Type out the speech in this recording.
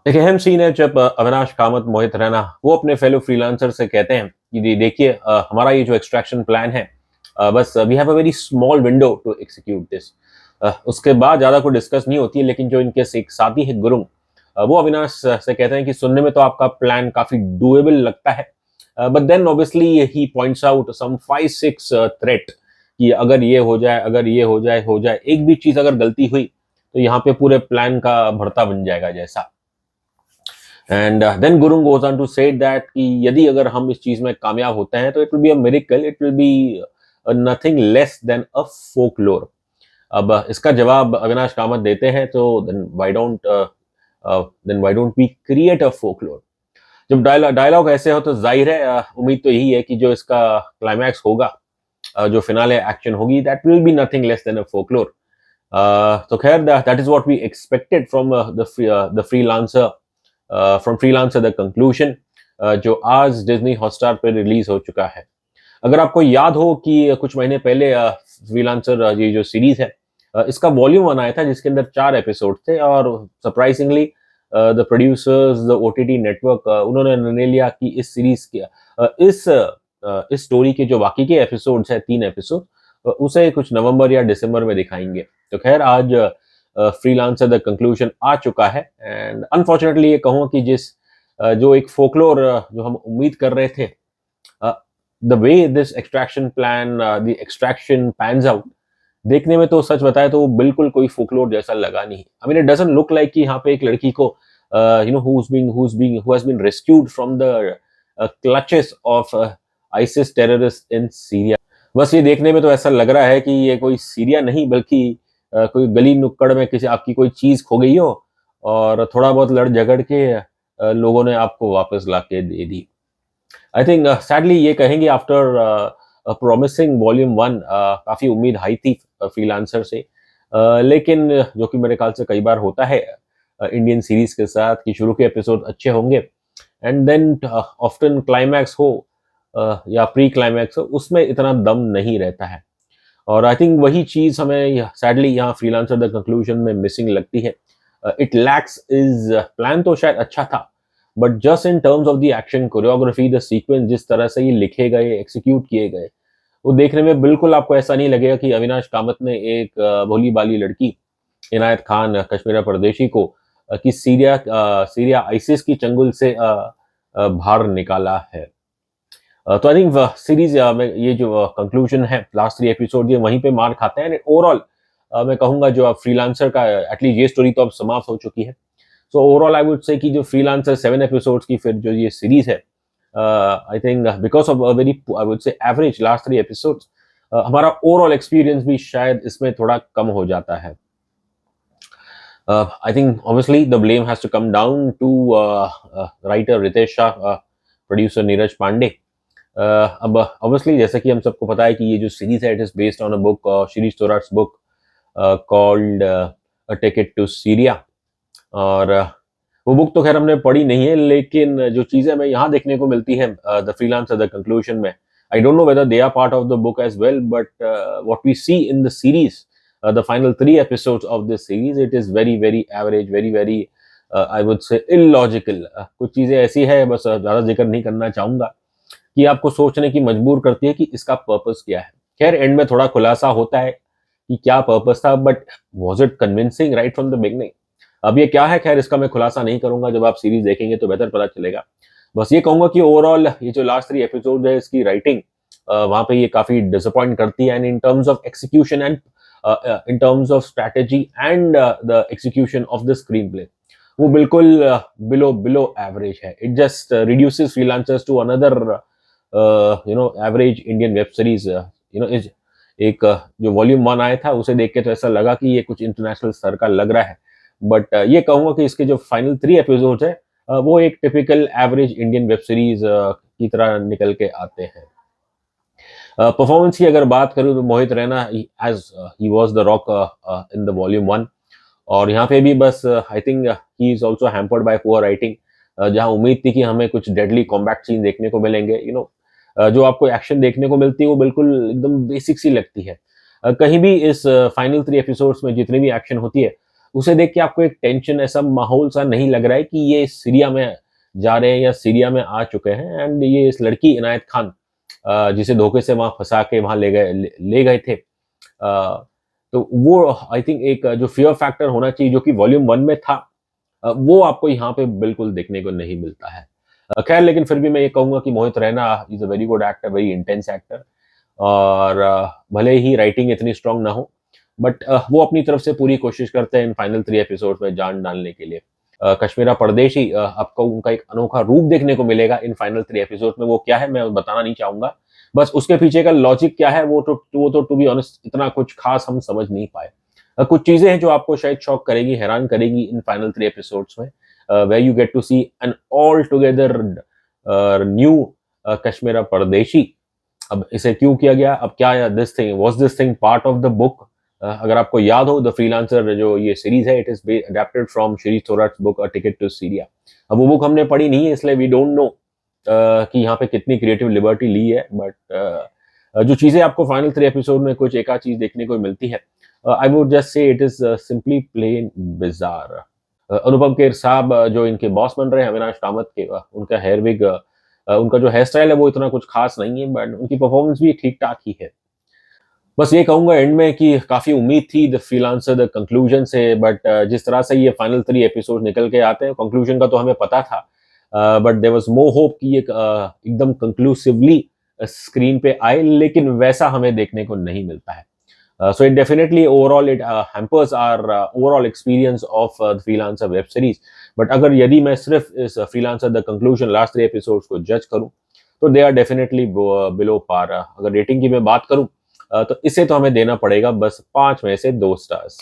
एक अहम सीन है जब अविनाश कामत, मोहित रैना वो अपने फेलो फ्रीलांसर से कहते हैं कि देखिए हमारा ये जो एक्सट्रैक्शन प्लान है, बस we have a very small window to execute this. उसके बाद ज़्यादा कोई डिस्कस नहीं होती है, लेकिन जो इनके एक साथी है गुरुंग, वो अविनाश से कहते हैं कि सुनने में तो आपका प्लान काफ़ी डुएबल लगता है, बट देन ऑब्वियसली ही पॉइंट्स आउट सम 5-6 थ्रेट कि अगर ये हो जाए, अगर ये हो जाए, एक भी चीज़ अगर गलती हुई तो यहाँ पे पूरे प्लान का भरता बन जाएगा जैसा। And then Gurung goes on to say that कि यदि अगर हम इस चीज में कामयाब होते हैं तो it will be a miracle, it will be nothing less than a folklore. अब इसका जवाब अविनाश कामत देते हैं, तो then why don't we create a folklore. जब डायलॉग ऐसे हो तो जाहिर है, उम्मीद तो यही है कि जो इसका क्लाइमैक्स होगा, जो फिनाले एक्शन होगी, that will be nothing less than a folklore. तो खैर, that is what we expected from the Freelancer, from Freelancer the Conclusion, जो आज डिज्नी हॉटस्टार पर रिलीज हो चुका है। अगर आपको याद हो कि कुछ महीने पहले फ्रीलांसर, ये जो सीरीज है, इसका वॉल्यूम 1 आया था जिसके अंदर 4 एपिसोड थे, और surprisingly the producers, the OTT network, उन्होंने निर्णय लिया कि इस सीरीज के इस स्टोरी के जो बाकी के एपिसोड्स हैं, 3 एपिसोड, उसे कुछ नवंबर या दिसंबर में दिखाएंगे। तो खैर, आज फ्रीलांसर द कंक्लूजन आ चुका है, एंड अनफॉर्चुनेटली ये कहूँ कि जो एक फोकलोर जो हम उम्मीद कर रहे थे, the way this extraction plan, the extraction pans out, देखने में तो सच बताए तो वो बिल्कुल कोई फोकलोर जैसा लगा नहीं। I mean, it doesn't look like कि यहाँ पे एक लड़की को who has been rescued from the clutches of ISIS terrorist in Syria. बस ये देखने में तो ऐसा लग रहा है कि ये कोई सीरिया नहीं, बल्कि कोई गली नुक्कड़ में किसी आपकी कोई चीज खो गई हो, और थोड़ा बहुत लड़ झगड़ के लोगों ने आपको वापस लाके दे दी। आई थिंक सैडली ये कहेंगे, आफ्टर प्रॉमिसिंग वॉल्यूम 1, काफी उम्मीद हाई थी फ्रीलांसर से, लेकिन जो कि मेरे ख्याल से कई बार होता है इंडियन सीरीज के साथ, कि शुरू के एपिसोड अच्छे होंगे, एंड देन ऑफ्टन क्लाइमैक्स हो या प्री क्लाइमैक्स हो, उसमें इतना दम नहीं रहता है। और आई थिंक वही चीज हमें सैडली यहाँ फ्रीलांसर द कंक्लूजन में मिसिंग लगती है। इट लैक्स इज प्लान तो शायद अच्छा था, but just in terms of the action choreography, the sequence, जिस तरह से ये लिखे गए, एक्सिक्यूट किए गए, वो देखने में बिल्कुल आपको ऐसा नहीं लगेगा कि अविनाश कामत ने एक भोली भाली लड़की इनायत खान, कश्मीरा परदेशी को सीरिया आइसिस की चंगुल से बाहर निकाला है। तो आई थिंक सीरीज में ये जो कंक्लूजन है, लास्ट 3 एपिसोड, ये वहीं पे मार खाते हैं। ओवरऑल मैं कहूंगा जो फ्रीलांसर का एटलीस्ट ये स्टोरी तो अब समाप्त हो चुकी है। सो ओवरऑल आई वुड से कि जो फ्रीलांसर 7 एपिसोड्स की फिर जो ये सीरीज है, I think because of a very, I would से, एवरेज लास्ट 3 एपिसोड्स, हमारा ओवरऑल एक्सपीरियंस भी शायद इसमें थोड़ा कम हो जाता है। I think obviously the blame has to come down to writer Ritesh Shah, producer Neeraj Pandey. अब obviously जैसा कि हम सबको पता है कि ये जो सीरीज है, it is based on a book, Shirish Thorat's book, called A Ticket to Syria. और वो बुक तो खैर हमने पढ़ी नहीं है, लेकिन जो चीजें हमें यहाँ देखने को मिलती है द फ्रीलांसर द कंक्लूजन में, I don't know whether they are part of the book as well, but what we see in the series, the final 3 episodes of this series, it is very very average, very very, I would say illogical. कुछ चीजें ऐसी है, बस ज्यादा जिक्र नहीं करना चाहूंगा, कि आपको सोचने की मजबूर करती है कि इसका पर्पस क्या है। खैर, एंड में थोड़ा खुलासा होता है कि क्या पर्पस था, but was it convincing right from the beginning? अब ये क्या है, खैर इसका मैं खुलासा नहीं करूंगा, जब आप सीरीज देखेंगे तो बेहतर पता चलेगा। बस ये कहूंगा कि ओवरऑल ये जो लास्ट 3 एपिसोड है, इसकी राइटिंग वहां पे ये काफी डिसअपॉइंट करती है, and in terms of execution and in terms of strategy and the execution of the screen play, वो बिल्कुल बिलो बिलो एवरेज है। It just reduces freelancers to another average Indian web series. Is एक जो volume 1 आया था, उसे देख के तो ऐसा लगा कि ये कुछ इंटरनेशनल स्तर का लग रहा है, बट ये कहूंगा कि इसके जो फाइनल 3 एपिसोड है, वो एक typical average Indian web series की तरह निकल के आते हैं। परफॉर्मेंस की अगर बात करूं तो Mohit Raina, as he was the rock in the volume 1, और यहाँ पे भी बस I think he is also hampered by poor writing. जहां उम्मीद थी कि हमें कुछ डेडली कॉम्बैट सीन देखने को मिलेंगे, जो आपको एक्शन देखने को मिलती है वो बिल्कुल एकदम बेसिक सी लगती है। कहीं भी इस फाइनल 3 एपिसोड्स में जितनी भी एक्शन होती है, उसे देख के आपको एक टेंशन, ऐसा माहौल सा नहीं लग रहा है कि ये सीरिया में जा रहे हैं या सीरिया में आ चुके हैं। एंड ये इस लड़की इनायत खान जिसे धोखे से वहाँ फँसा के वहाँ ले गए थे। तो वो आई थिंक एक जो फ़ियर फैक्टर होना चाहिए जो कि वॉल्यूम 1 में था, वो आपको यहाँ पे बिल्कुल देखने को नहीं मिलता है। खैर लेकिन फिर भी मैं ये कहूँगा कि Mohit Raina is a very good actor, very intense actor. और भले ही राइटिंग इतनी स्ट्रॉन्ग ना हो, बट वो अपनी तरफ से पूरी कोशिश करते हैं इन फाइनल 3 एपिसोड्स में जान डालने के लिए। कश्मीरा परदेशी आपको उनका एक अनोखा रूप देखने को मिलेगा इन फाइनल 3 एपिसोड्स में। वो क्या है मैं बताना नहीं चाहूँगा। बस उसके पीछे का लॉजिक क्या है वो तो टू बी ऑनेस्ट इतना कुछ खास हम समझ नहीं पाए। कुछ चीज़ें हैं जो आपको शायद शॉक करेगी, हैरान करेगी इन फाइनल 3 एपिसोड्स में, where you get to see an all together new Kashmira Pardeshi. अब इसे क्यों किया गया? अब क्या this thing part of the book? अगर आपको याद हो, द फ्रीलांसर जो ये सीरीज है, it is adapted from Shirish Thorat's book a ticket to Syria. अब वो बुक हमने पढ़ी नहीं है, इसलिए वी डोंट नो कि यहाँ पे कितनी क्रिएटिव लिबर्टी ली है। बट जो चीजें आपको फाइनल 3 एपिसोड में कुछ एक आध चीज देखने को मिलती है, I would just say it is simply plain bizarre. Anupam Kher साहब जो इनके बॉस बन रहे हैं, अविनाश कामत के, उनका हेयर विग, उनका जो हेयर स्टाइल है वो इतना कुछ खास नहीं है, बट उनकी परफॉर्मेंस भी ठीक ठाक ही है। बस ये कहूंगा एंड में कि काफी उम्मीद थी द फ्रीलांसर द कंक्लूजन से, बट जिस तरह से ये फाइनल 3 एपिसोड निकल के आते हैं, कंक्लूजन का तो हमें पता था, but there was more hope कि ये एकदम कंक्लूसिवली स्क्रीन पे आए, लेकिन वैसा हमें देखने को नहीं मिलता है। So it definitely overall it hampers our overall experience of the freelancer web series. But अगर यदि मैं सिर्फ इस freelancer the conclusion last 3 episodes को जज करूं, तो they are definitely below par. अगर रेटिंग की मैं बात करूं, तो इसे तो हमें देना पड़ेगा बस 5 में से 2 स्टार्स।